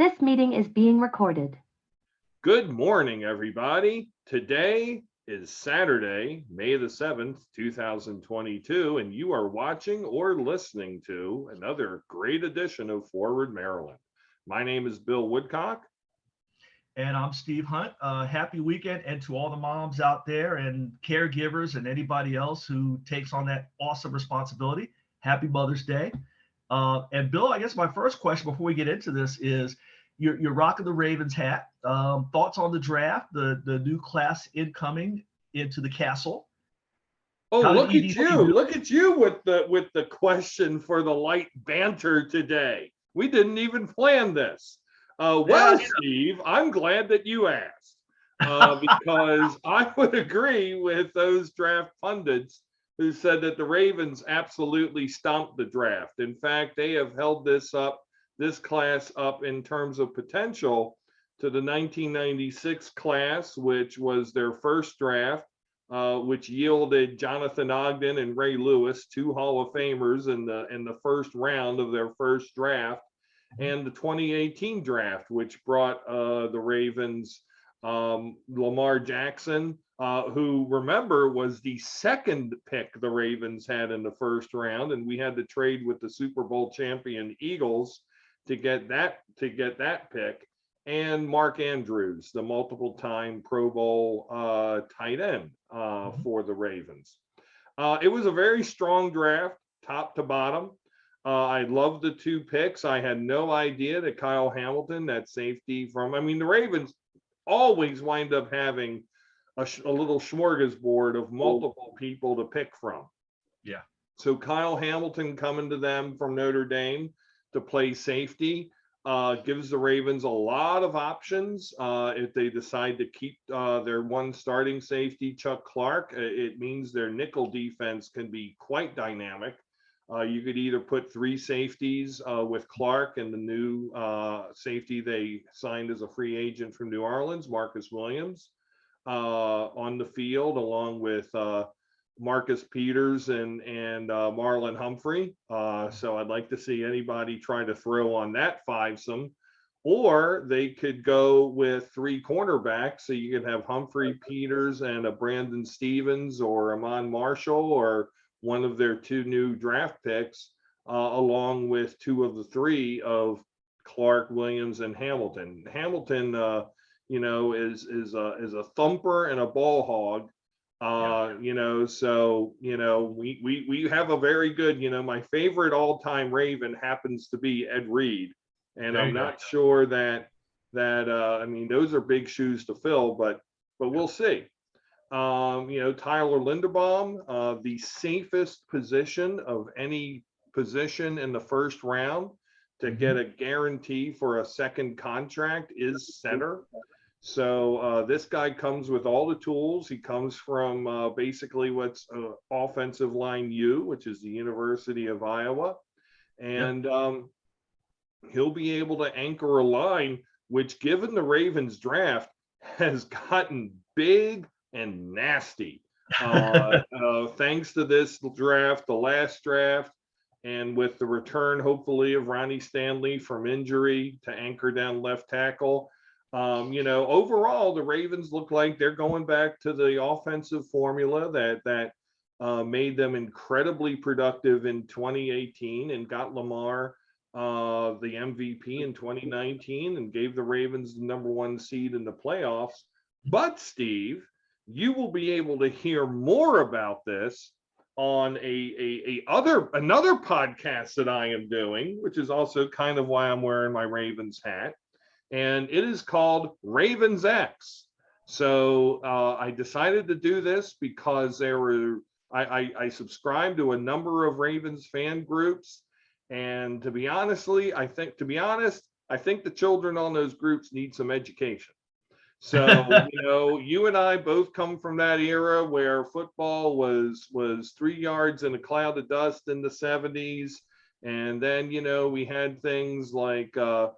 This meeting is being recorded. Good morning, everybody. Today is Saturday, May the 7th, 2022, and you are watching or listening to another great edition of Forward Maryland. My name is Bill Woodcock. And I'm Steve Hunt. Happy weekend, and to all the moms out there and caregivers and anybody else who takes on that awesome responsibility. Happy Mother's Day. And Bill, I guess my first question before we get into this is, you're rocking the Ravens hat. Thoughts on the draft, the new class incoming into the castle? Oh, look at you! Look at you with the question for the light banter today. We didn't even plan this. Steve, I'm glad that you asked because I would agree with those draft pundits who said that the Ravens absolutely stomped the draft. In fact, they have held this class up in terms of potential to the 1996 class, which was their first draft, which yielded Jonathan Ogden and Ray Lewis, two Hall of Famers in the first round of their first draft. And the 2018 draft, which brought the Ravens Lamar Jackson, who, remember, was the second pick the Ravens had in the first round, and we had to trade with the Super Bowl champion Eagles to get that pick, and Mark Andrews, the multiple-time Pro Bowl tight end for the Ravens. It was a very strong draft, top to bottom. I love the two picks. I had no idea that Kyle Hamilton, that safety the Ravens always wind up having a little smorgasbord of multiple people to pick from. Yeah. So Kyle Hamilton coming to them from Notre Dame to play safety gives the Ravens a lot of options. If they decide to keep their one starting safety, Chuck Clark, it means their nickel defense can be quite dynamic. You could either put three safeties with Clark and the new safety they signed as a free agent from New Orleans, Marcus Williams, on the field, along with Marcus Peters and Marlon Humphrey. So I'd like to see anybody try to throw on that fivesome. Or they could go with three cornerbacks, so you could have Humphrey, Peters, and a Brandon Stevens or Amon Marshall, or one of their two new draft picks, along with two of the three of Clark, Williams, and Hamilton. Hamilton, is a thumper and a ball hog. So we have a very good. My favorite all-time Raven happens to be Ed Reed, and I'm not sure that those are big shoes to fill, but we'll see. Tyler Linderbaum, the safest position of any position in the first round to get a guarantee for a second contract is center. So this guy comes with all the tools. He comes from basically what's offensive line U, which is the University of Iowa. And he'll be able to anchor a line, which, given the Ravens draft, has gotten big and nasty thanks to this draft, the last draft, and with the return, hopefully, of Ronnie Stanley from injury to anchor down left tackle. Overall, the Ravens look like they're going back to the offensive formula that made them incredibly productive in 2018 and got Lamar the MVP in 2019 and gave the Ravens the number one seed in the playoffs. But Steve, you will be able to hear more about this on another podcast that I am doing, which is also kind of why I'm wearing my Ravens hat, and it is called Ravens X. So I decided to do this because I subscribe to a number of Ravens fan groups, and to be honest, I think the children on those groups need some education. So, you and I both come from that era where football was 3 yards in a cloud of dust in the 70s. And then, we had things like, the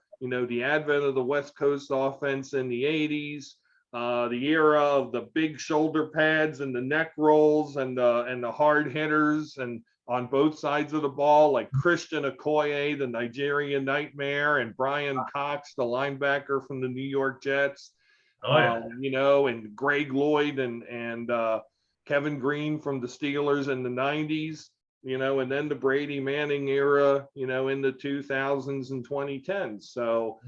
advent of the West Coast offense in the 80s, the era of the big shoulder pads and the neck rolls and the hard hitters. And on both sides of the ball, like Christian Okoye, the Nigerian Nightmare, and Brian Cox, the linebacker from the New York Jets. Oh, yeah. You know, and Greg Lloyd and Kevin Green from the Steelers in the 90s, you know, and then the Brady Manning era, you know, in the 2000s and 2010s. So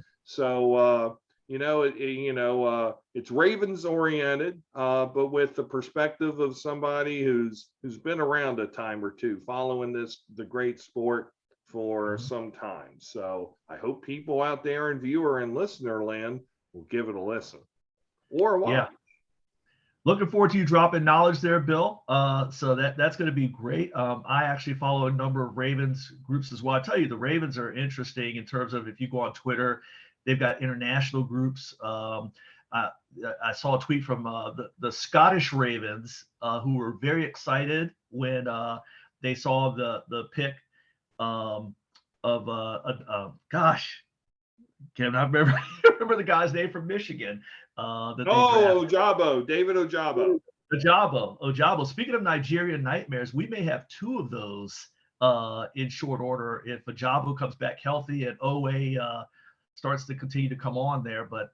you know, it's Ravens oriented, but with the perspective of somebody who's been around a time or two, following the great sport for some time. So I hope people out there in viewer and listener land will give it a listen or watch. Yeah. Looking forward to you dropping knowledge there, Bill. So that's going to be great. I actually follow a number of Ravens groups as well. I tell you, the Ravens are interesting in terms of if you go on Twitter, they've got international groups. I saw a tweet from the Scottish Ravens who were very excited when they saw the pick gosh, Kevin, I remember the guy's name from Michigan. Ojabo, David Ojabo. Ojabo. Speaking of Nigerian nightmares, we may have two of those in short order if Ojabo comes back healthy and Owe starts to continue to come on there. But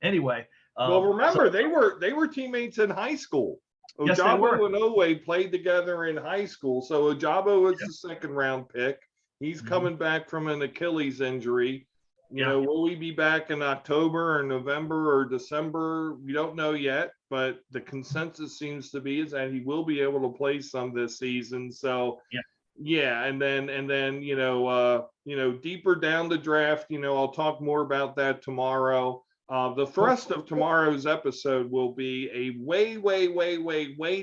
anyway. Well, remember, they were teammates in high school. Ojabo and Owe played together in high school. So Ojabo was the second round pick. He's coming back from an Achilles injury. You know, will we be back in October or November or December? We don't know yet, but the consensus seems to be is that he will be able to play some this season. So, and then deeper down the draft, you know, I'll talk more about that tomorrow. The thrust of tomorrow's episode will be a way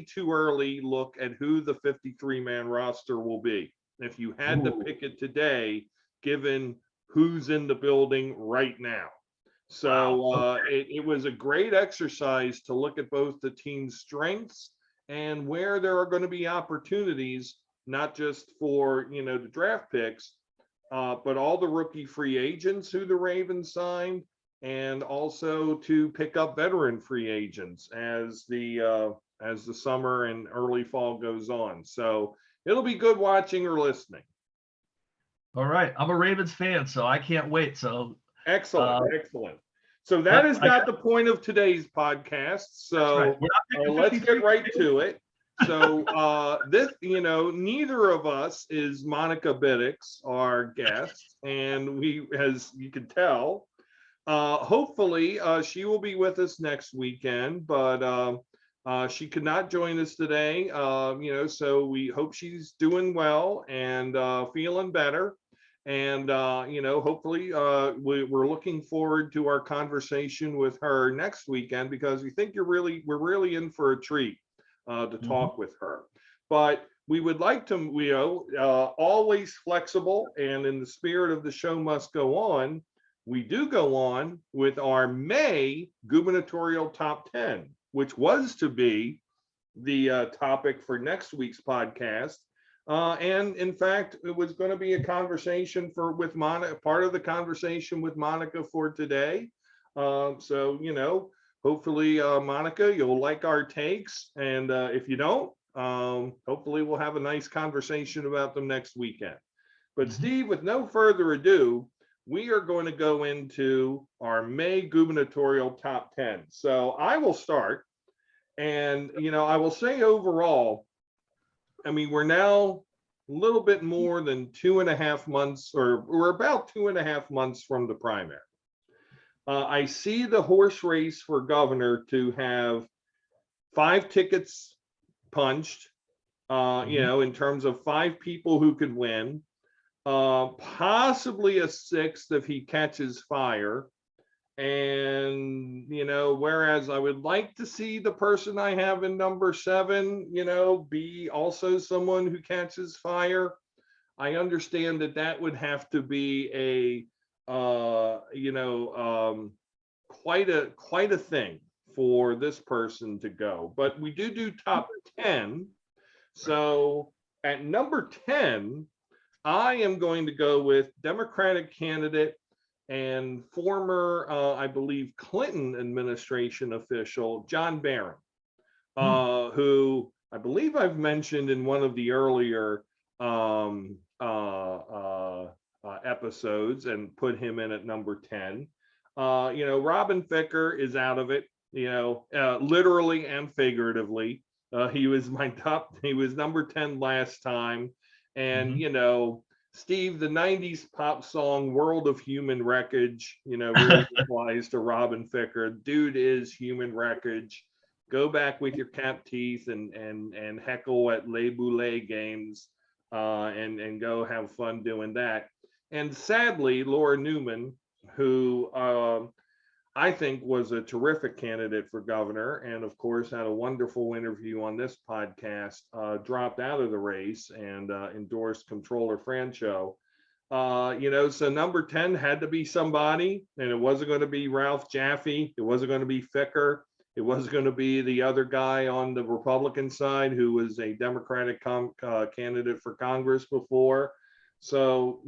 too early look at who the 53-man roster will be. If you had to pick it today, given who's in the building right now. So it was a great exercise to look at both the team's strengths and where there are going to be opportunities, not just for, you know, the draft picks, but all the rookie free agents who the Ravens signed, and also to pick up veteran free agents as the summer and early fall goes on. So it'll be good watching or listening. All right. I'm a Ravens fan, so I can't wait. So excellent. So that is not the point of today's podcast. So let's get right to it. So this, you know, neither of us is Monica Biddix, our guest, and we, as you can tell, hopefully she will be with us next weekend, but she could not join us today. You know, so we hope she's doing well and feeling better. And, you know, hopefully we're looking forward to our conversation with her next weekend, because we think we're really in for a treat to talk with her. But we would like to, you know, always flexible, and in the spirit of the show must go on, we do go on with our May Gubernatorial Top 10, which was to be the topic for next week's podcast. And in fact, it was going to be a conversation with Monica, part of the conversation with Monica for today. So, you know, hopefully, Monica, you'll like our takes. And if you don't, hopefully we'll have a nice conversation about them next weekend. But Steve, with no further ado, we are going to go into our May Gubernatorial Top 10. So I will start. And, you know, I will say overall, I mean, we're now a little bit more than 2.5 months, or we're about 2.5 months from the primary. I see the horse race for governor to have 5 tickets punched, you know, in terms of 5 people who could win, possibly a 6th if he catches fire. And, you know, whereas I would like to see the person I have in number 7, you know, be also someone who catches fire, I understand that would have to be a, you know, quite a thing for this person to go. But we do top 10. So at number 10, I am going to go with Democratic candidate and former, I believe, Clinton administration official, John Barron, who I believe I've mentioned in one of the earlier episodes and put him in at number 10. Robin Ficker is out of it, literally and figuratively. He was number 10 last time. And, Steve, the 90s pop song World of Human Wreckage, really applies to Robin Ficker. Dude is human wreckage. Go back with your cap teeth and heckle at Les Boulets games and go have fun doing that. And sadly, Laura Newman, who I think was a terrific candidate for governor, and of course had a wonderful interview on this podcast, dropped out of the race and endorsed Comptroller Francho. So number 10 had to be somebody, and it wasn't going to be Ralph Jaffe. It wasn't going to be Ficker. It wasn't going to be the other guy on the Republican side who was a Democratic candidate for Congress before. So,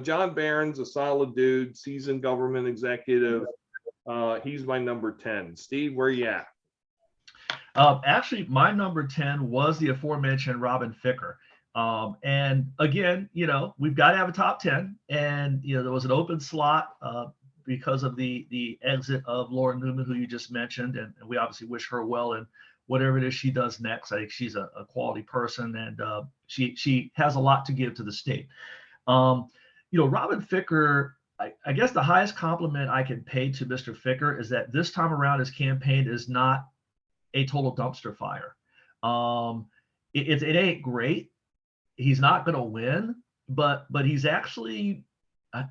John Barron's a solid dude, seasoned government executive. He's my number 10. Steve, where you at? Actually, my number 10 was the aforementioned Robin Ficker. And again, we've got to have a top 10. And, there was an open slot because of the exit of Laura Newman, who you just mentioned. And we obviously wish her well in whatever it is she does next. I think she's a quality person, and she has a lot to give to the state. Robin Ficker, I guess the highest compliment I can pay to Mr. Ficker is that this time around his campaign is not a total dumpster fire. It ain't great. He's not going to win, but he's actually, I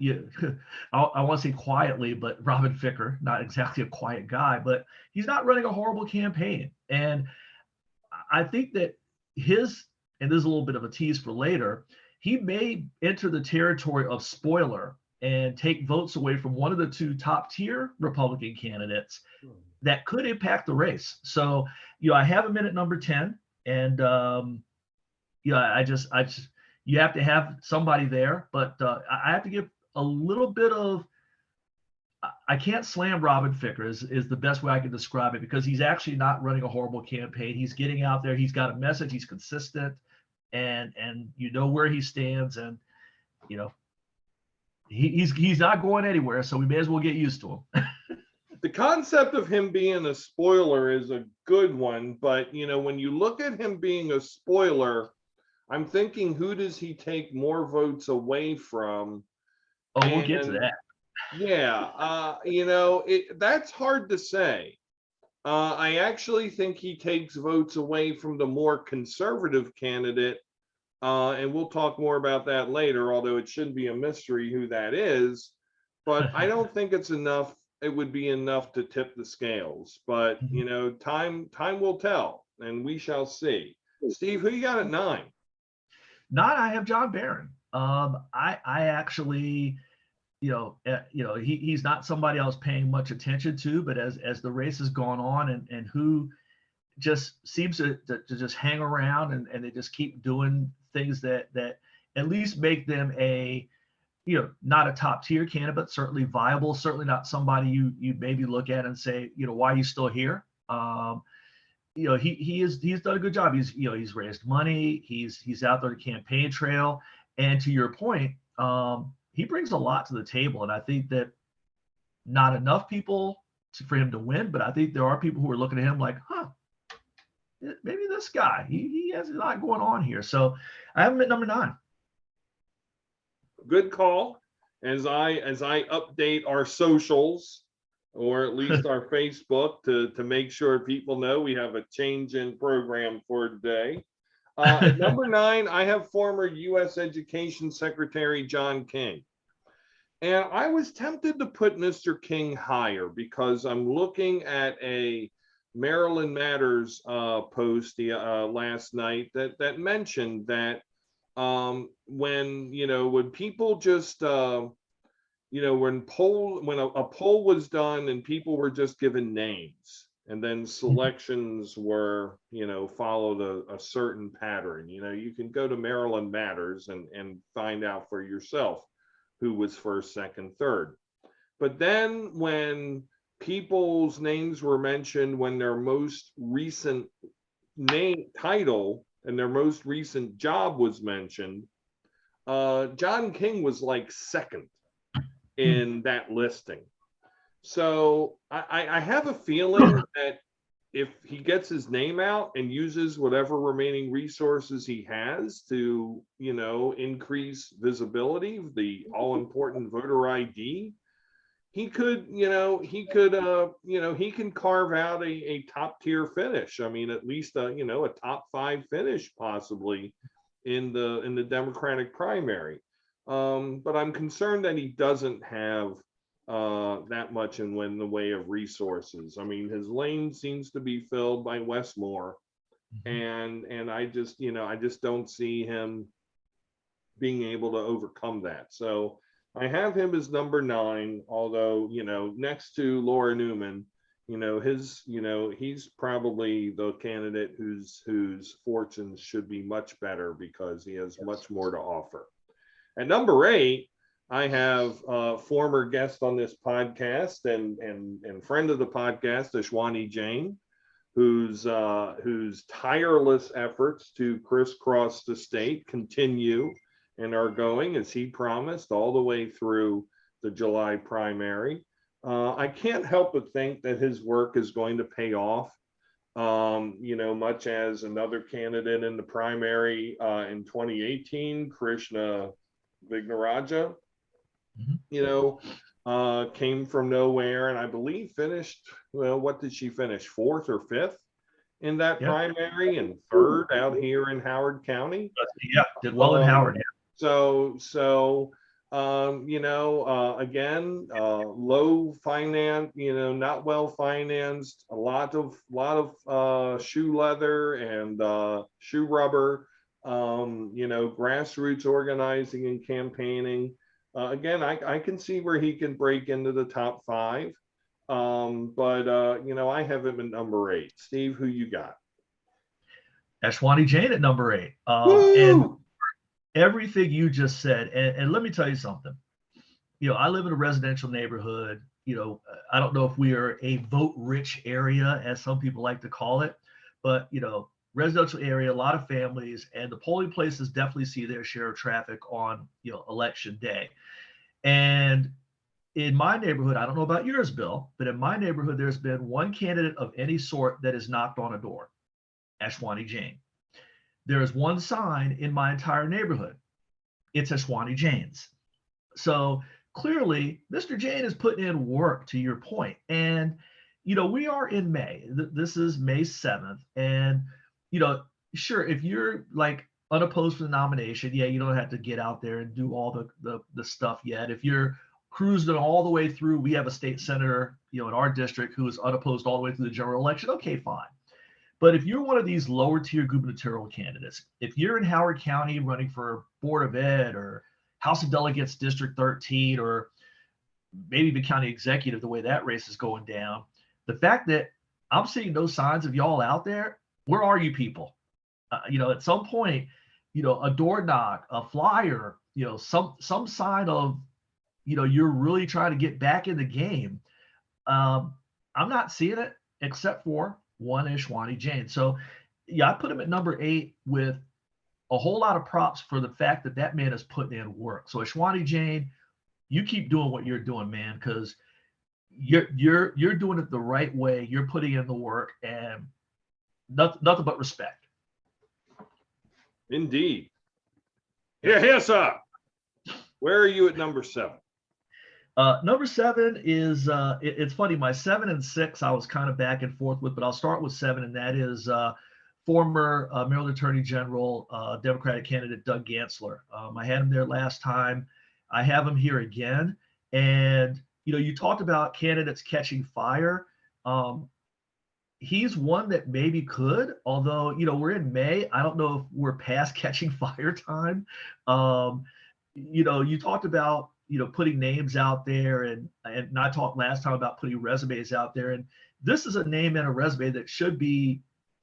want to say quietly, but Robin Ficker, not exactly a quiet guy, but he's not running a horrible campaign. And I think that and this is a little bit of a tease for later, he may enter the territory of spoiler and take votes away from one of the two top tier Republican candidates that could impact the race. So, I have him in at number 10, and I just you have to have somebody there, but I have to give a little bit of, I can't slam Robin Ficker is the best way I can describe it, because he's actually not running a horrible campaign. He's getting out there. He's got a message. He's consistent, and where he stands, and he's not going anywhere, so we may as well get used to him. The concept of him being a spoiler is a good one, but when you look at him being a spoiler, I'm thinking, who does he take more votes away from? Oh, we'll get to that. Yeah, that's hard to say. I actually think he takes votes away from the more conservative candidate, and we'll talk more about that later, although it shouldn't be a mystery who that is. But I don't think it's enough. It would be enough to tip the scales. But, time will tell, and we shall see. Steve, who you got at 9? 9, I have John Barron. I actually, he's not somebody I was paying much attention to, but as the race has gone on, and who just seems to just hang around, and they just keep doing things that at least make them not a top tier candidate, but certainly viable, certainly not somebody you maybe look at and say, why are you still here? He's done a good job. He's raised money. He's out there to campaign trail. And to your point, he brings a lot to the table. And I think that not enough people for him to win, but I think there are people who are looking at him like, maybe this guy, he has a lot going on here. So I have him at number 9. Good call. As I update our socials, or at least our Facebook, to make sure people know we have a change in program for today. At number 9, I have former U.S. Education Secretary John King. And I was tempted to put Mr. King higher, because I'm looking at a Maryland Matters post last night that mentioned that when people just when a poll was done and people were just given names, and then selections were followed a certain pattern. You can go to Maryland Matters and find out for yourself who was first, second, third. But then when people's names were mentioned, when their most recent name title and their most recent job was mentioned, John King was like second in that listing. So I have a feeling that if he gets his name out and uses whatever remaining resources he has to, increase visibility, the all-important voter ID, he could, he can carve out a top tier finish. I mean, at least a top 5 finish possibly in the Democratic primary. But I'm concerned that he doesn't have that much in the way of resources. I mean, his lane seems to be filled by Wes Moore, and I just don't see him being able to overcome that. So I have him as number 9, although, next to Laura Newman, he's probably the candidate whose fortunes should be much better because he has much more to offer. At number 8, I have a former guest on this podcast and friend of the podcast, Ashwani Jain, whose tireless efforts to crisscross the state continue and are going, as he promised, all the way through the July primary. I can't help but think that his work is going to pay off, much as another candidate in the primary in 2018, Krishna Vignaraja, came from nowhere, and I believe finished, what did she finish, 4th or 5th in that primary, and 3rd out here in Howard County. Yeah, did well in Howard. So again, low finance, not well financed, a lot of shoe leather and shoe rubber, grassroots organizing and campaigning. Again, I can see where he can break into the top 5. But I have him at number 8. Steve, who you got? Ashwani Jain at number 8. And everything you just said, and let me tell you something. I live in a residential neighborhood. I don't know if we are a vote-rich area, as some people like to call it, but residential area, a lot of families, and the polling places definitely see their share of traffic on election day. And in my neighborhood, I don't know about yours, Bill, but in my neighborhood, there's been one candidate of any sort that has knocked on a door, Ashwani Jain. There is one sign in my entire neighborhood. It's Ashwani Jain's. So clearly, Mr. Jain is putting in work, to your point. And, we are in May. This is May 7th. And, sure, if you're like unopposed for the nomination, you don't have to get out there and do all the stuff yet. If you're cruising all the way through, we have a state senator, in our district who is unopposed all the way through the general election. Okay, fine. But if you're one of these lower tier gubernatorial candidates, if you're in Howard County running for Board of Ed or House of Delegates District 13, or maybe the county executive, the way that race is going down, the fact that I'm seeing no signs of y'all out there, where are you people? At some point, a door knock, a flyer, some sign of, you're really trying to get back in the game. I'm not seeing it except for one Ashwani Jain. So I put him at number 8 with a whole lot of props for the fact that man is putting in work. So Ashwani Jain, you keep doing what you're doing, man, because you're doing it the right way. You're putting in the work, and nothing but respect. Indeed. Yes, sir. Where are you at number 7? Number 7 is, it's funny, my 7 and 6 I was kind of back and forth with, but I'll start with 7, and that is former Maryland Attorney General, Democratic candidate Doug Gansler. I had him there last time. I have him here again. And, you talked about candidates catching fire. He's one that maybe could, although, we're in May. I don't know if we're past catching fire time. You talked about, putting names out there, and I talked last time about putting resumes out there. And this is a name and a resume that should be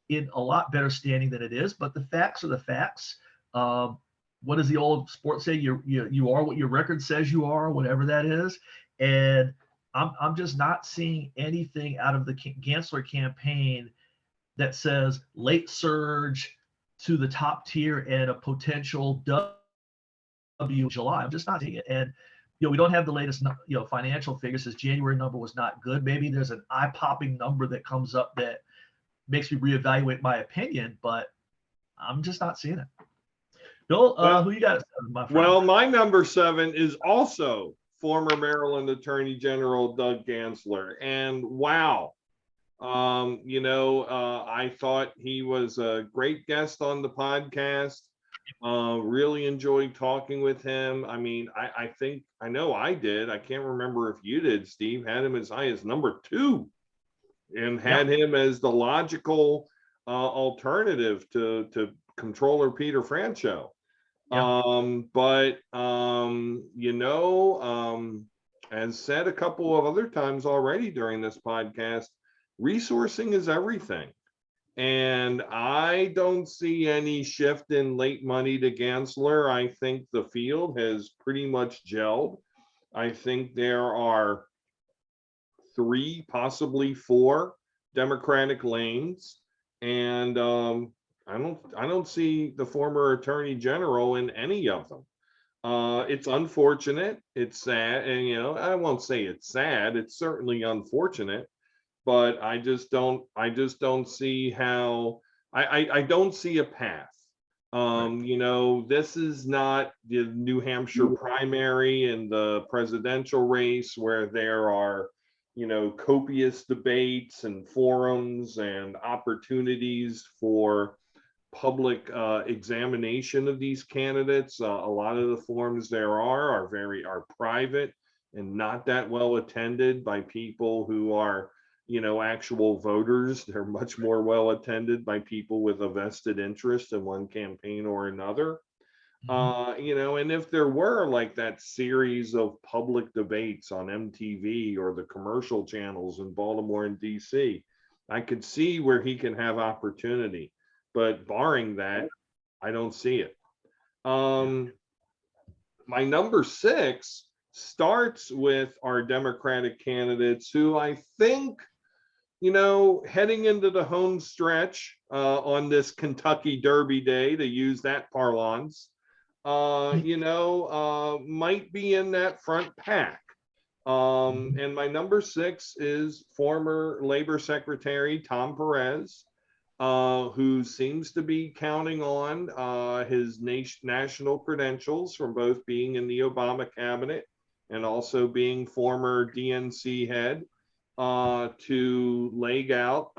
in a lot better standing than it is. But the facts are the facts. What does the old sports say? You are what your record says you are, whatever that is. And I'm just not seeing anything out of the Gansler campaign that says late surge, to the top tier and a potential W in July. I'm just not seeing it. And we don't have the latest financial figures. His January number was not good. Maybe there's an eye-popping number that comes up that makes me reevaluate my opinion, but I'm just not seeing it. Bill, who you got? My friend? Well, my number 7 is also former Maryland Attorney General Doug Gansler, and wow. I thought he was a great guest on the podcast. Really enjoyed talking with him. I mean, I know I did. I can't remember if you did, Steve. Had him as high as number 2 and had him as the logical alternative to Comptroller Peter Franchot. As said a couple of other times already during this podcast, resourcing is everything. And I don't see any shift in late money to Gansler. I think the field has pretty much gelled. I think there are 3, possibly 4 Democratic lanes. And I don't see the former Attorney General in any of them. It's unfortunate. It's sad. And, I won't say it's sad. It's certainly unfortunate. But I just don't see how I don't see a path. This is not the New Hampshire primary and the presidential race where there are, copious debates and forums and opportunities for public examination of these candidates. A lot of the forums there are private and not that well attended by people who are actual voters. They're much more well attended by people with a vested interest in one campaign or another. And if there were like that series of public debates on MTV or the commercial channels in Baltimore and DC, I could see where he can have opportunity. But barring that, I don't see it. My number 6 starts with our Democratic candidates who I think, heading into the home stretch on this Kentucky Derby day, to use that parlance, might be in that front pack. And my number 6 is former Labor Secretary Tom Perez, who seems to be counting on his national credentials from both being in the Obama cabinet and also being former DNC head, to leg out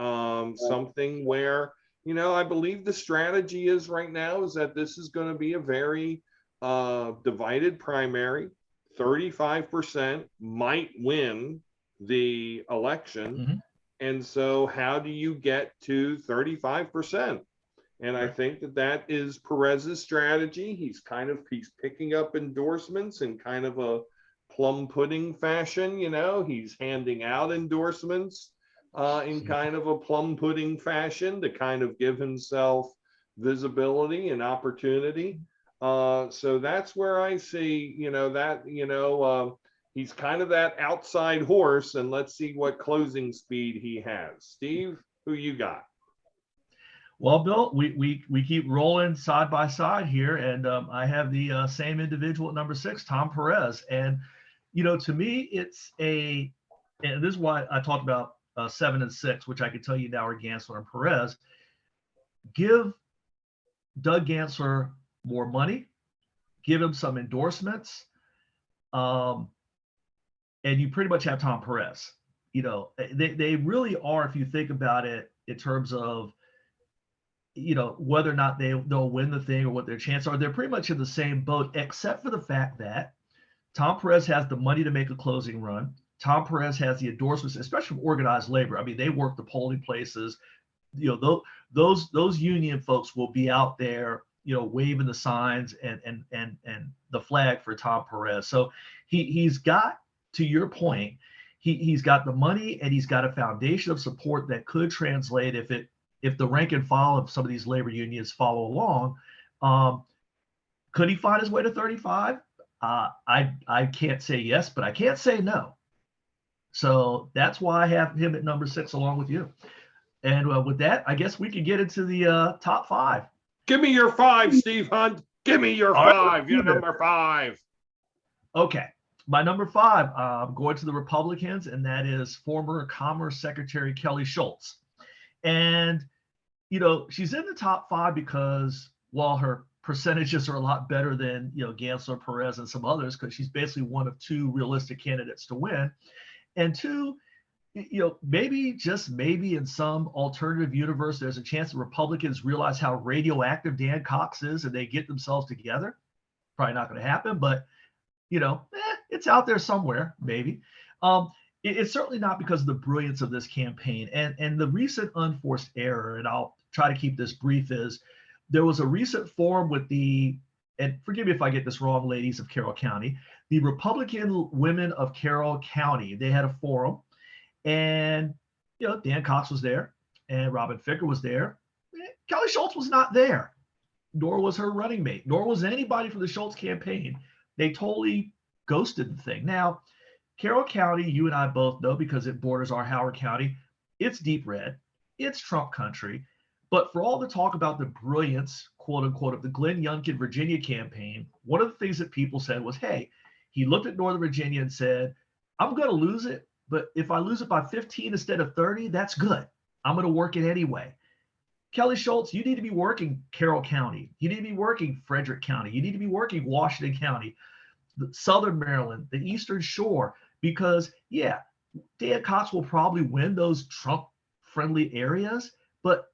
something where, I believe the strategy is right now is that this is going to be a very divided primary. 35% might win the election. And so how do you get to 35%? And I think that is Perez's strategy. He's picking up endorsements in kind of a plum pudding fashion. He's handing out endorsements in kind of a plum pudding fashion to kind of give himself visibility and opportunity. So that's where I see, he's kind of that outside horse, and let's see what closing speed he has. Steve, who you got? Well, Bill, we keep rolling side by side here, and I have the same individual at number 6, Tom Perez. And, to me, and this is why I talked about 7 and 6, which I can tell you now are Gansler and Perez. Give Doug Gansler more money, give him some endorsements, and you pretty much have Tom Perez. They really are, if you think about it, in terms of, whether or not they'll win the thing or what their chances are, they're pretty much in the same boat, except for the fact that Tom Perez has the money to make a closing run. Tom Perez has the endorsements, especially from organized labor. I mean, they work the polling places. Those union folks will be out there, waving the signs and the flag for Tom Perez. So he's got, to your point, he's got the money and he's got a foundation of support that could translate if the rank and file of some of these labor unions follow along. Could he find his way to 35? I can't say yes, but I can't say no. So that's why I have him at number 6 along with you. And with that, I guess we could get into the top 5. Give me your 5, Steve Hunt. Give me your All right, 5. You're number 5. Okay. My number 5, I'm going to the Republicans, and that is former Commerce Secretary Kelly Schultz. And, she's in the top 5 because while her percentages are a lot better than, Gensler, Perez, and some others, because she's basically one of 2 realistic candidates to win. And 2, maybe, just maybe in some alternative universe, there's a chance that Republicans realize how radioactive Dan Cox is and they get themselves together. Probably not going to happen, but, it's out there somewhere, maybe. It's certainly not because of the brilliance of this campaign. And the recent unforced error, and I'll try to keep this brief, is there was a recent forum with and forgive me if I get this wrong, ladies of Carroll County, the Republican Women of Carroll County. They had a forum, and Dan Cox was there, and Robin Ficker was there. Kelly Schultz was not there, nor was her running mate, nor was anybody from the Schultz campaign. They totally ghosted the thing. Now, Carroll County, you and I both know because it borders our Howard County, it's deep red, it's Trump country. But for all the talk about the brilliance, quote unquote, of the Glenn Youngkin Virginia campaign, one of the things that people said was, hey, he looked at Northern Virginia and said, I'm going to lose it, but if I lose it by 15 instead of 30, that's good. I'm going to work it anyway. Kelly Schultz, you need to be working Carroll County. You need to be working Frederick County. You need to be working Washington County, Southern Maryland, the Eastern Shore, because, yeah, Dan Cox will probably win those Trump-friendly areas, but,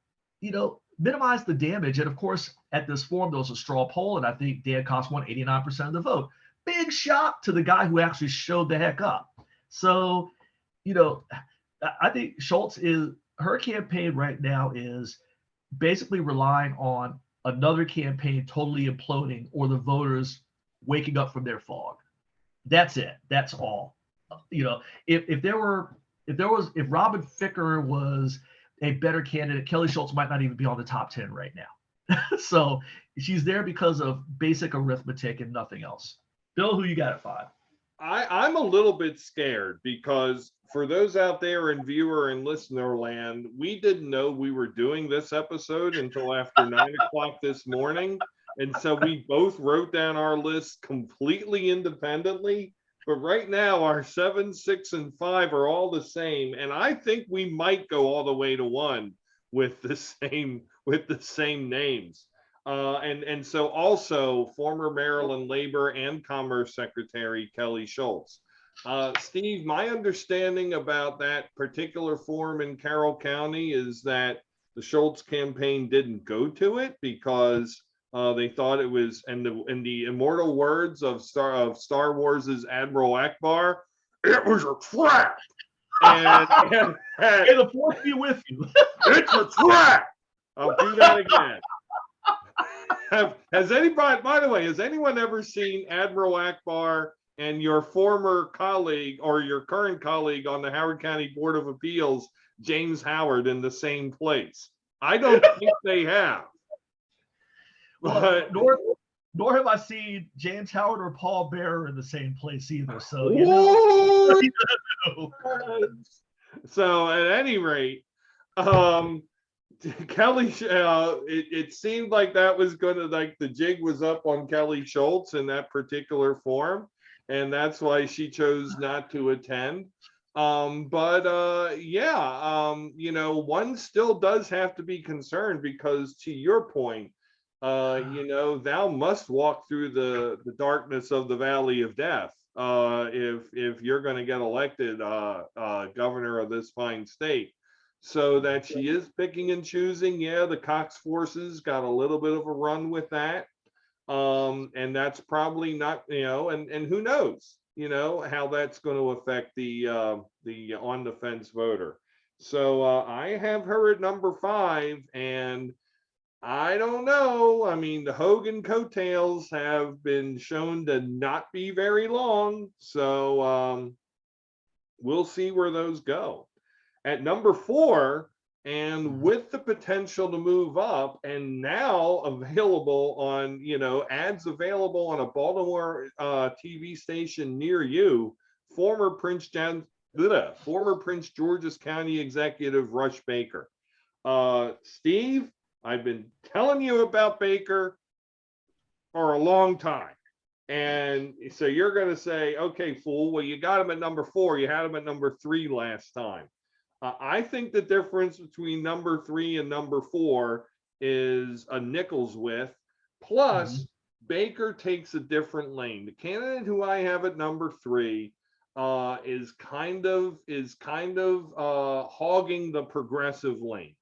minimize the damage. And, of course, at this forum, there was a straw poll, and I think Dan Cox won 89% of the vote. Big shock to the guy who actually showed the heck up. So, I think Schultz her campaign right now is basically relying on another campaign totally imploding or the voters waking up from their fog. That's it. That's all. If Robin Ficker was a better candidate, Kelly Schultz might not even be on the top 10 right now. So she's there because of basic arithmetic and nothing else. Bill, who you got at 5? I'm a little bit scared because for those out there in viewer and listener land, we didn't know we were doing this episode until after 9 o'clock this morning. And so we both wrote down our list completely independently. But right now, our 7, 6, and 5 are all the same. And I think we might go all the way to 1 with the same names. And so also former Maryland Labor and Commerce Secretary Kelly Schultz. Steve, my understanding about that particular forum in Carroll County is that the Schultz campaign didn't go to it because they thought it was, in the immortal words of Star Wars's Admiral Akbar, it was a trap. And May the force be with you. It's a trap. I'll do that again. Has anybody, by the way, has anyone ever seen Admiral Akbar and your former colleague or your current colleague on the Howard County Board of Appeals, James Howard, in the same place? I don't think they have. But nor have I seen James Howard or Paul Bearer in the same place either. So, So at any rate, Kelly, it seemed like that was the jig was up on Kelly Schultz in that particular forum, and that's why she chose not to attend. One still does have to be concerned because, to your point, thou must walk through the darkness of the valley of death if you're going to get elected governor of this fine state. So that she is picking and choosing. Yeah, the Cox forces got a little bit of a run with that. And that's probably not, and who knows, how that's going to affect the on the fence voter. So I have her at number 5, and I don't know. I mean, the Hogan coattails have been shown to not be very long. So we'll see where those go. At number 4, and with the potential to move up, and now available on, ads available on a Baltimore TV station near you, former Prince George's County Executive Rush Baker. Steve, I've been telling you about Baker for a long time. And so you're going to say, okay, fool, well, you got him at number 4. You had him at number 3 last time. I think the difference between number 3 and number 4 is a nickel's width. Plus, Baker takes a different lane. The candidate who I have at number 3 is kind of hogging the progressive lane.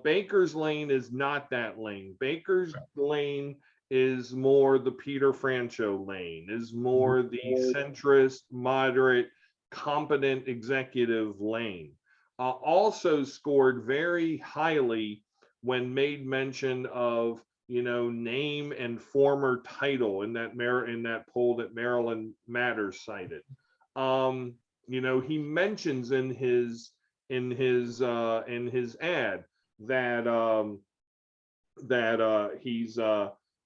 Baker's lane is not that lane. Baker's lane is more the Peter Franchot lane, is more the centrist, moderate, competent executive lane. Also scored very highly when made mention of, name and former title in that poll that Maryland Matters cited. He mentions in his ad that he's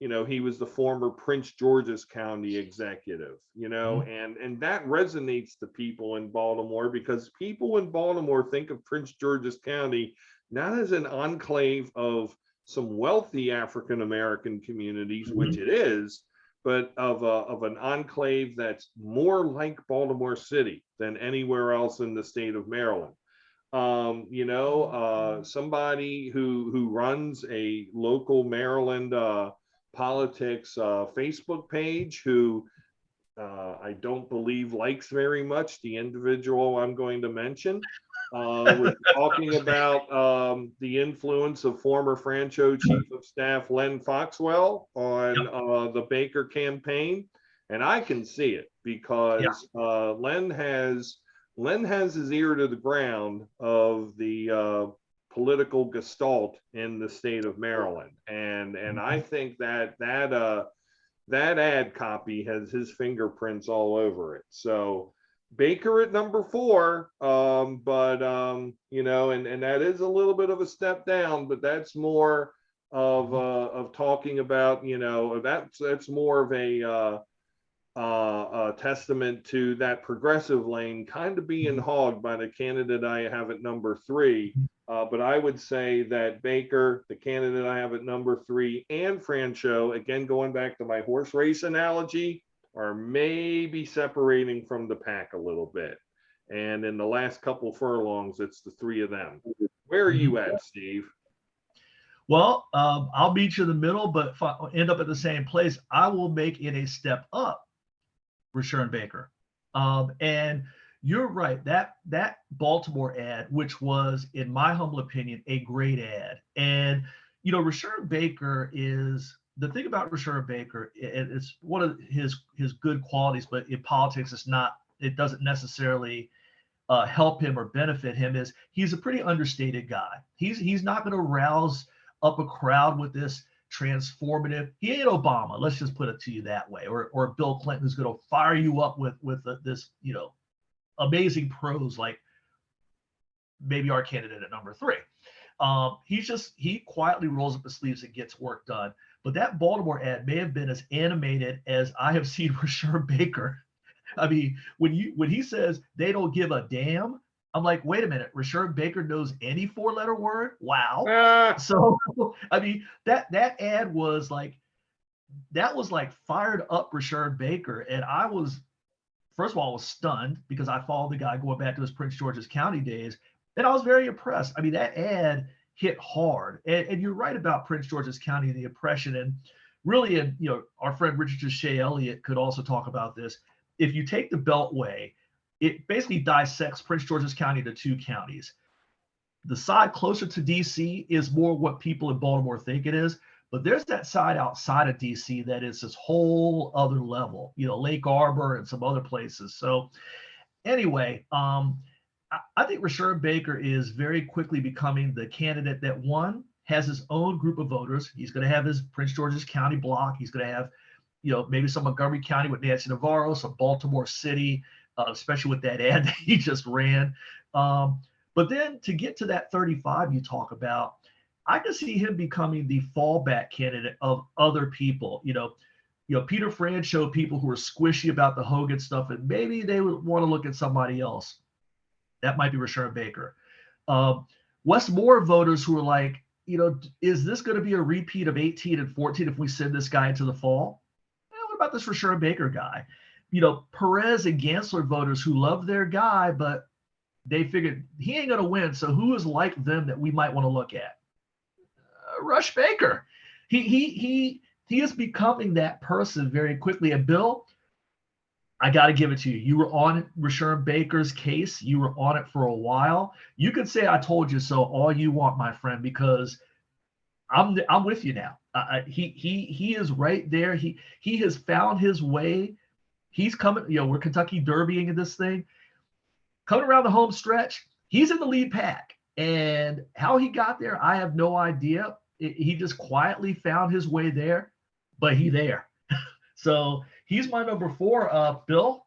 he was the former Prince George's County executive, and that resonates to people in Baltimore, because people in Baltimore think of Prince George's County not as an enclave of some wealthy African American communities, which it is, but of an enclave that's more like Baltimore City than anywhere else in the state of Maryland. Somebody who runs a local Maryland politics Facebook page, who I don't believe likes very much the individual I'm going to mention, was talking about the influence of former Franchot Chief of Staff Len Foxwell on the Baker campaign. And I can see it, because Len has his ear to the ground of the political gestalt in the state of Maryland, and I think that ad copy has his fingerprints all over it. So Baker at number 4, but and that is a little bit of a step down, but that's more of talking about, that's more of a testament to that progressive lane kind of being hogged by the candidate I have at number 3. But I would say that Baker, the candidate I have at number 3, and Franchot, again, going back to my horse race analogy, are maybe separating from the pack a little bit. And in the last couple furlongs, it's the 3 of them. Where are you at, Steve? Well, I'll meet you in the middle, but if I end up at the same place, I will make it a step up for Baker. And you're right, that Baltimore ad, which was, in my humble opinion, a great ad. And, Rashawn Baker is, the thing about Rashawn Baker, it's one of his good qualities, but in politics, it doesn't necessarily help him or benefit him, is he's a pretty understated guy. He's not going to rouse up a crowd with this transformative. He ain't Obama. Let's just put it to you that way, or Bill Clinton, who's going to fire you up with this, amazing prose like maybe our candidate at number 3. He quietly rolls up his sleeves and gets work done. But that Baltimore ad may have been as animated as I have seen Rashawn Baker. I mean, when he says they don't give a damn, I'm like, wait a minute, Rashawn Baker knows any 4-letter word? Wow. So I mean, that ad was like fired up Rashawn Baker, and I was, first of all, I was stunned, because I followed the guy going back to his Prince George's County days, and I was very impressed. I mean, that ad hit hard, and you're right about Prince George's County and the oppression, and really, and our friend Richard Shea Elliott could also talk about this. If you take the Beltway, it basically dissects Prince George's County into 2 counties. The side closer to DC is more what people in Baltimore think it is, but there's that side outside of DC that is this whole other level, Lake Arbor and some other places. So anyway, I think Rashawn Baker is very quickly becoming the candidate that, one, has his own group of voters. He's going to have his Prince George's County block. He's going to have, maybe some Montgomery County with Nancy Navarro, some Baltimore City, especially with that ad that he just ran. But then to get to that 35 you talk about, I can see him becoming the fallback candidate of other people. Peter Franchot people who are squishy about the Hogan stuff, and maybe they would want to look at somebody else. That might be Rashawn Baker. Wes Moore voters who are like, is this going to be a repeat of 18 and 14 if we send this guy into the fall? What about this Rashawn Baker guy? Perez and Gansler voters who love their guy, but they figured he ain't going to win. So who is like them that we might want to look at? Rush Baker. He is becoming that person very quickly. And Bill, I got to give it to you. You were on Rashawn Baker's case. You were on it for a while. You could say I told you so all you want, my friend, because I'm with you now. He is right there. He has found his way. He's coming. We're Kentucky Derbying in this thing. Coming around the home stretch, he's in the lead pack. And how he got there, I have no idea. He just quietly found his way there, but he there. So he's my number 4. Bill,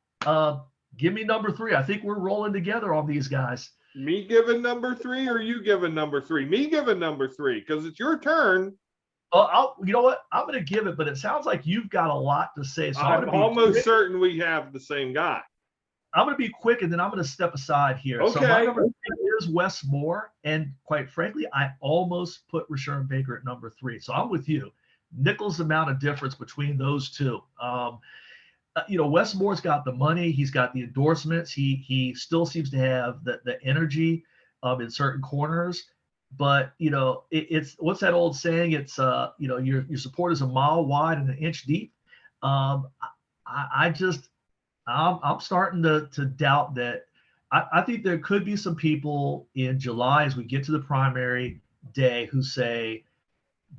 give me number 3. I think we're rolling together on these guys. Me giving number 3 or you giving number 3? Me giving number 3 because it's your turn. You know what? I'm going to give it, but it sounds like you've got a lot to say. So I'm almost certain we have the same guy. I'm going to be quick, and then I'm going to step aside here. Okay. So my number 3 is Wes Moore, and quite frankly, I almost put Rashawn Baker at number 3. So I'm with you. Nickels amount of difference between those two. Wes Moore's got the money. He's got the endorsements. He still seems to have the energy in certain corners. But, it's what's that old saying? It's, your support is a mile wide and an inch deep. I'm starting to doubt that. I think there could be some people in July as we get to the primary day who say,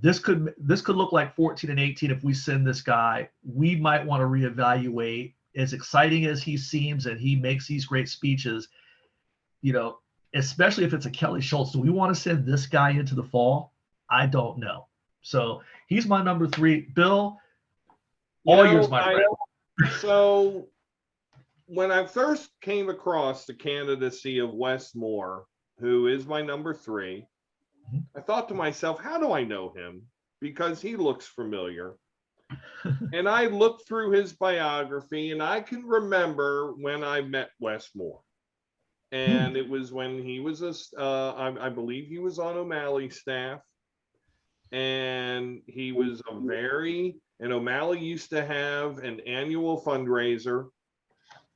this could look like 14 and 18 if we send this guy. We might want to reevaluate. As exciting as he seems and he makes these great speeches, especially if it's a Kelly Schultz, do we want to send this guy into the fall? I don't know. So he's my number 3. Bill, all yours, my friend. So when I first came across the candidacy of Wes Moore, who is my number 3, I thought to myself, how do I know him? Because he looks familiar. And I looked through his biography, and I can remember when I met Wes Moore. And it was when he was I believe he was on O'Malley's staff. And he was and O'Malley used to have an annual fundraiser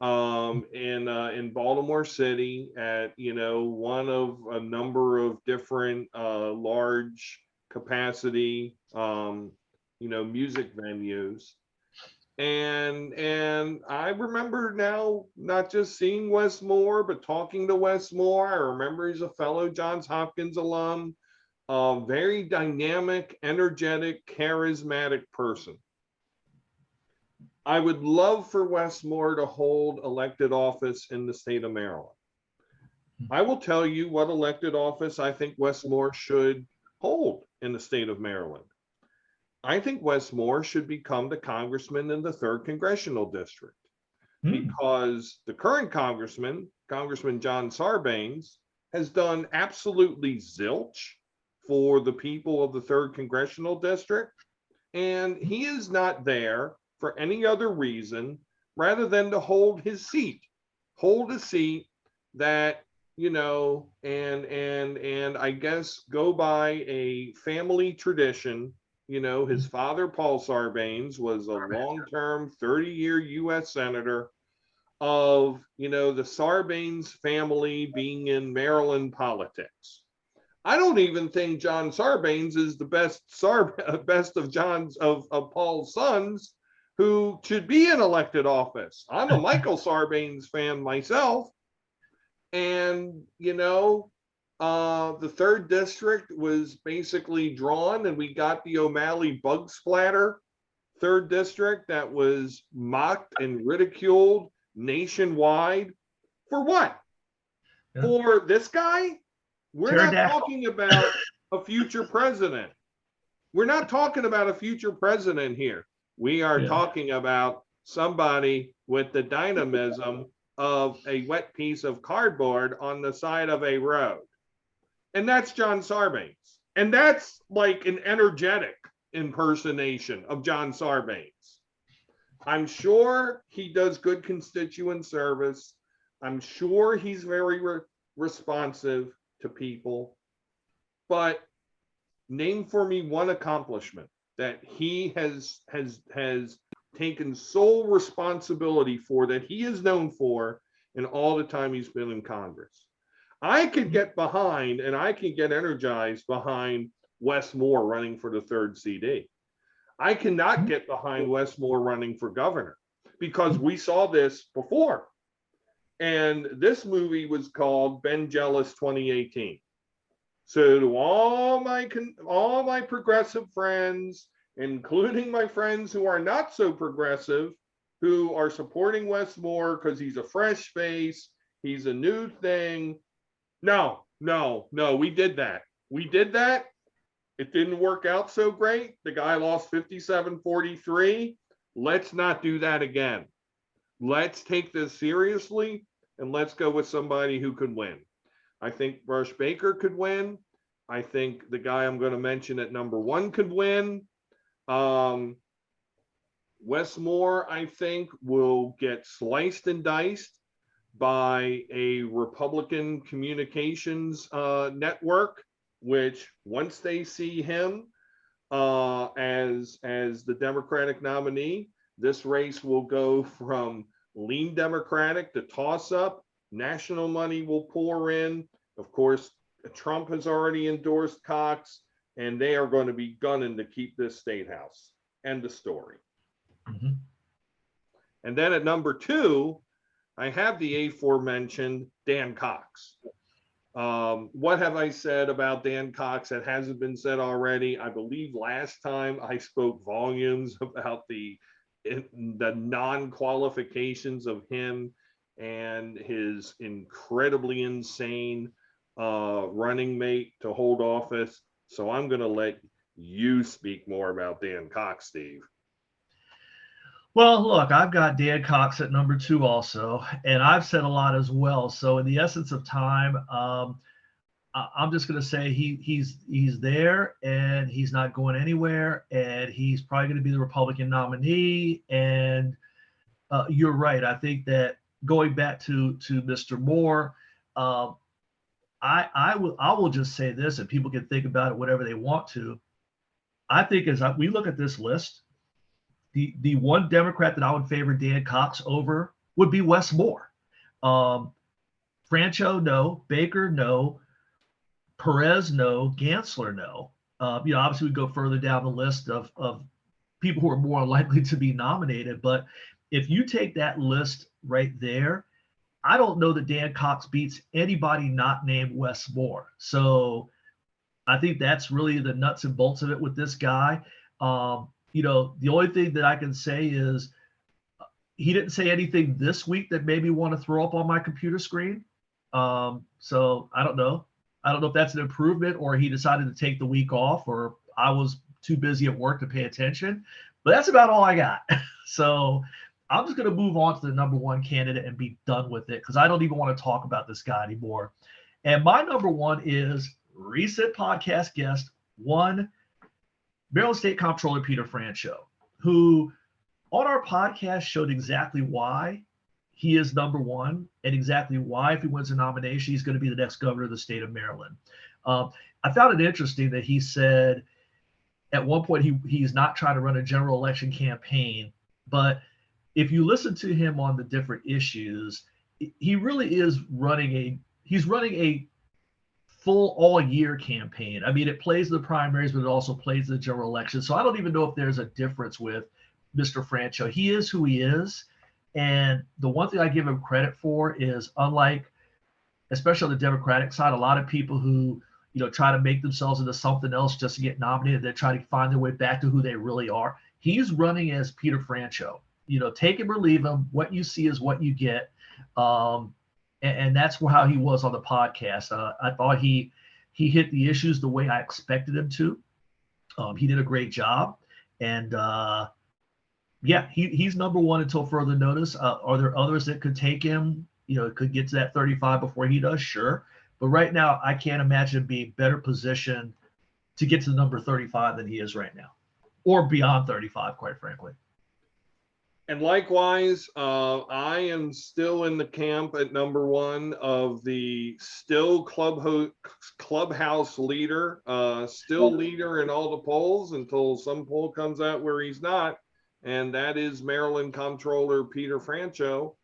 in Baltimore City at one of a number of different large capacity music venues, and I remember now not just seeing Wes Moore but talking to Wes Moore. I remember he's a fellow Johns Hopkins alum, very dynamic, energetic, charismatic person. I would love for Wes Moore to hold elected office in the state of Maryland. I will tell you what elected office I think Wes Moore should hold in the state of Maryland. I think Wes Moore should become the congressman in the 3rd Congressional District, because the current Congressman John Sarbanes, has done absolutely zilch for the people of the 3rd Congressional District, and he is not there for any other reason rather than to hold a seat that, and I guess go by a family tradition. His father, Paul Sarbanes, was a long-term 30-year U.S. Senator of, the Sarbanes family being in Maryland politics. I don't even think John Sarbanes is the best of Paul's sons who should be in elected office. I'm a Michael Sarbanes fan myself. And, the 3rd district was basically drawn, and we got the O'Malley bug splatter 3rd district that was mocked and ridiculed nationwide. For what? Yeah. For this guy? We're not talking about a future president. We're not talking about a future president here. We are talking about somebody with the dynamism of a wet piece of cardboard on the side of a road. And that's John Sarbanes. And that's like an energetic impersonation of John Sarbanes. I'm sure he does good constituent service. I'm sure he's very responsive to people. But name for me one accomplishment that he has taken sole responsibility for, that he is known for in all the time he's been in Congress. I could get behind and I can get energized behind Wes Moore running for the 3rd CD. I cannot get behind Wes Moore running for governor because we saw this before. And this movie was called Ben Jealous 2018. So to all my progressive friends, including my friends who are not so progressive, who are supporting Wes Moore because he's a fresh face, he's a new thing. No, we did that. It didn't work out so great. The guy lost 57-43. Let's not do that again. Let's take this seriously and let's go with somebody who could win. I think Rush Baker could win. I think the guy I'm going to mention at number 1 could win. Wes Moore, I think, will get sliced and diced by a Republican communications network, which once they see him as the Democratic nominee, this race will go from lean Democratic to toss up. National money will pour in. Of course, Trump has already endorsed Cox, and they are going to be gunning to keep this state house. End of story. Mm-hmm. And then at number 2, I have the aforementioned Dan Cox. What have I said about Dan Cox that hasn't been said already? I believe last time I spoke volumes about the non-qualifications of him and his incredibly insane running mate to hold office. So I'm going to let you speak more about Dan Cox, Steve. Well, look, I've got Dan Cox at number 2 also, and I've said a lot as well. So in the essence of time, I'm just going to say he's there and he's not going anywhere, and he's probably going to be the Republican nominee. And you're right. I think that going back to Mr. Moore, I will just say this, and people can think about it whatever they want to. I think as we look at this list, the one Democrat that I would favor Dan Cox over would be Wes Moore. Francho, no. Baker, no. Perez, no. Gansler, no. Obviously we go further down the list of people who are more likely to be nominated. But if you take that list right there, I don't know that Dan Cox beats anybody not named Wes Moore. So I think that's really the nuts and bolts of it with this guy. The only thing that I can say is he didn't say anything this week that made me want to throw up on my computer screen. So I don't know. I don't know if that's an improvement or he decided to take the week off or I was too busy at work to pay attention. But that's about all I got. So I'm just going to move on to the number 1 candidate and be done with it because I don't even want to talk about this guy anymore. And my number 1 is recent podcast guest, Maryland State Comptroller Peter Francho, who on our podcast showed exactly why he is number 1 and exactly why, if he wins a nomination, he's going to be the next governor of the state of Maryland. I found it interesting that he said at one point he's not trying to run a general election campaign, but if you listen to him on the different issues, he really is running a full all-year campaign. I mean, it plays the primaries, but it also plays the general election. So I don't even know if there's a difference with Mr. Francho. He is who he is. And the one thing I give him credit for is, unlike, especially on the Democratic side, a lot of people who, try to make themselves into something else just to get nominated, they try to find their way back to who they really are. He's running as Peter Francho. Take him or leave him. What you see is what you get. And that's how he was on the podcast. I thought he hit the issues the way I expected him to. He did a great job. And he's number 1 until further notice. Are there others that could take him? Could get to that 35 before he does? Sure. But right now, I can't imagine him being better positioned to get to the number 35 than he is right now, or beyond 35, quite frankly. And likewise, I am still in the camp at number one of the still clubhouse leader, still leader in all the polls until some poll comes out where he's not, and that is Maryland Comptroller Peter Francho.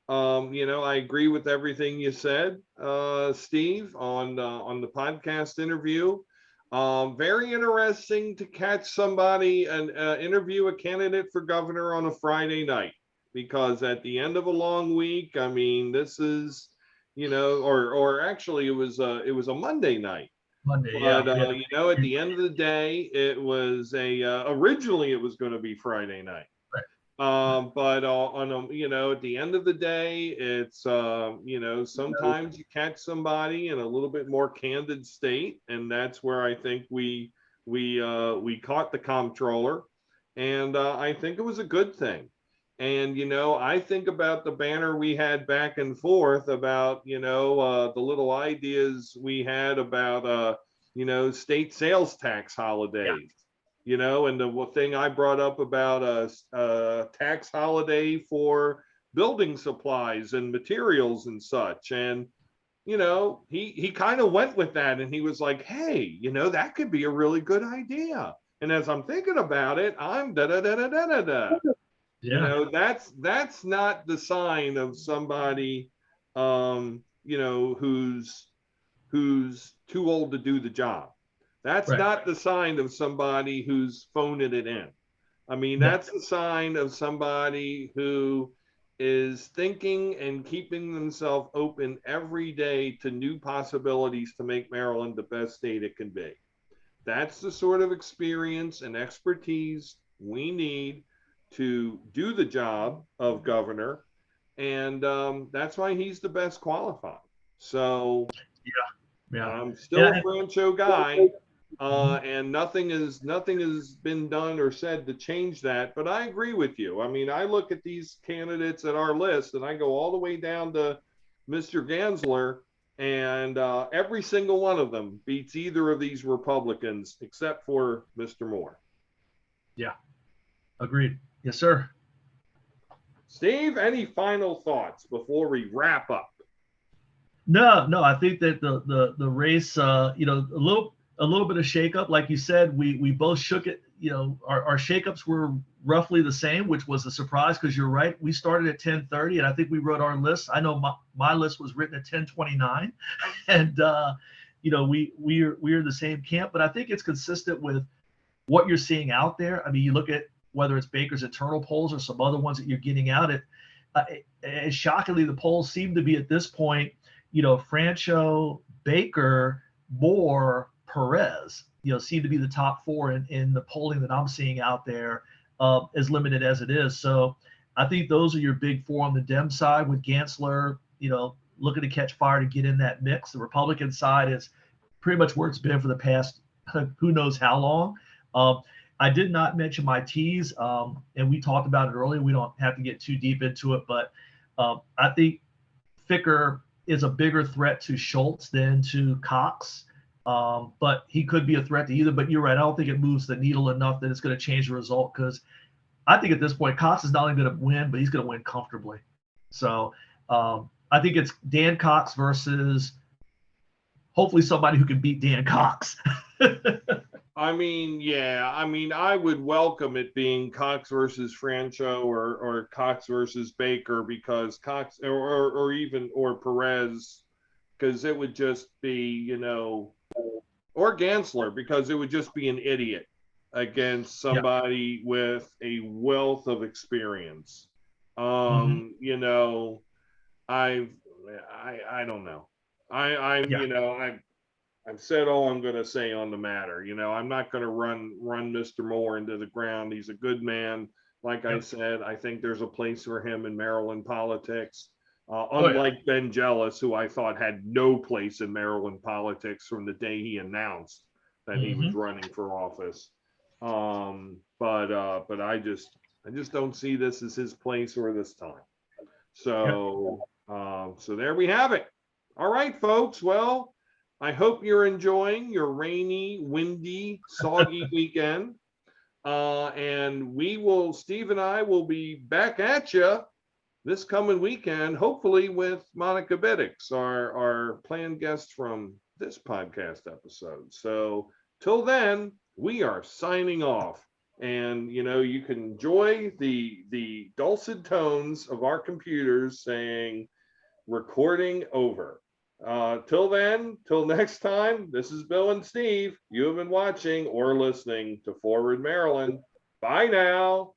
I agree with everything you said, Steve, on the podcast interview. Very interesting to catch somebody and interview a candidate for governor on a Friday night, because at the end of a long week, I mean, this is, or actually it was a Monday night. Monday, But yeah. at the end of the day, it was originally it was going to be Friday night. But at the end of the day, it's sometimes you catch somebody in a little bit more candid state, and that's where I think we caught the comptroller, and I think it was a good thing. And I think about the banner we had back and forth about the little ideas we had about state sales tax holidays. And the thing I brought up about a tax holiday for building supplies and materials and such. And, he kind of went with that, and he was like, hey, that could be a really good idea. And as I'm thinking about it, I'm da-da-da-da-da-da-da. Yeah. That's not the sign of somebody, who's too old to do the job. That's Right. not the sign of somebody who's phoning it in. I mean, that's the sign of somebody who is thinking and keeping themselves open every day to new possibilities to make Maryland the best state it can be. That's the sort of experience and expertise we need to do the job of governor. And that's why he's the best qualified. So Yeah. I'm still a Yeah. Francho guy. And nothing has been done or said to change that. But I agree with you. I mean, I look at these candidates at our list, and I go all the way down to Mr. Gansler, and every single one of them beats either of these Republicans except for Mr. Moore. Yeah. Agreed. Yes, sir. Steve, any final thoughts before we wrap up? No. I think that the race, a little bit of shakeup, like you said, we both shook it. Our shakeups were roughly the same, which was a surprise because you're right. We started at 10:30, and I think we wrote our list. I know my list was written at 10:29, and we're the same camp. But I think it's consistent with what you're seeing out there. I mean, you look at whether it's Baker's internal polls or some other ones that you're getting out at. Shockingly, the polls seem to be at this point, Francho, Baker, Moore, Perez, seem to be the top four in the polling that I'm seeing out there, as limited as it is. So I think those are your big four on the Dem side, with Gansler, looking to catch fire to get in that mix. The Republican side is pretty much where it's been for the past who knows how long. I did not mention my T's, and we talked about it earlier. We don't have to get too deep into it, but I think Ficker is a bigger threat to Schultz than to Cox. But he could be a threat to either. But you're right. I don't think it moves the needle enough that it's going to change the result, because I think at this point, Cox is not only going to win, but he's going to win comfortably. So I think it's Dan Cox versus hopefully somebody who can beat Dan Cox. I mean, yeah. I mean, I would welcome it being Cox versus Francho or Cox versus Baker, because Cox or Perez, because it would just be, or Gansler, because it would just be an idiot against somebody with a wealth of experience. I don't know. I've said all I'm going to say on the matter. I'm not going to run Mr. Moore into the ground. He's a good man. Like I said, I think there's a place for him in Maryland politics. Unlike Ben Jealous, who I thought had no place in Maryland politics from the day he announced that he was running for office. But I just don't see this as his place or this time. So so there we have it. All right, folks. Well, I hope you're enjoying your rainy, windy, soggy weekend. And Steve and I will be back at you this coming weekend, hopefully with Monica Beddix, our planned guest from this podcast episode. So till then, we are signing off. And you can enjoy the dulcet tones of our computers saying recording over. Till next time, this is Bill and Steve. You have been watching or listening to Forward Maryland. Bye now.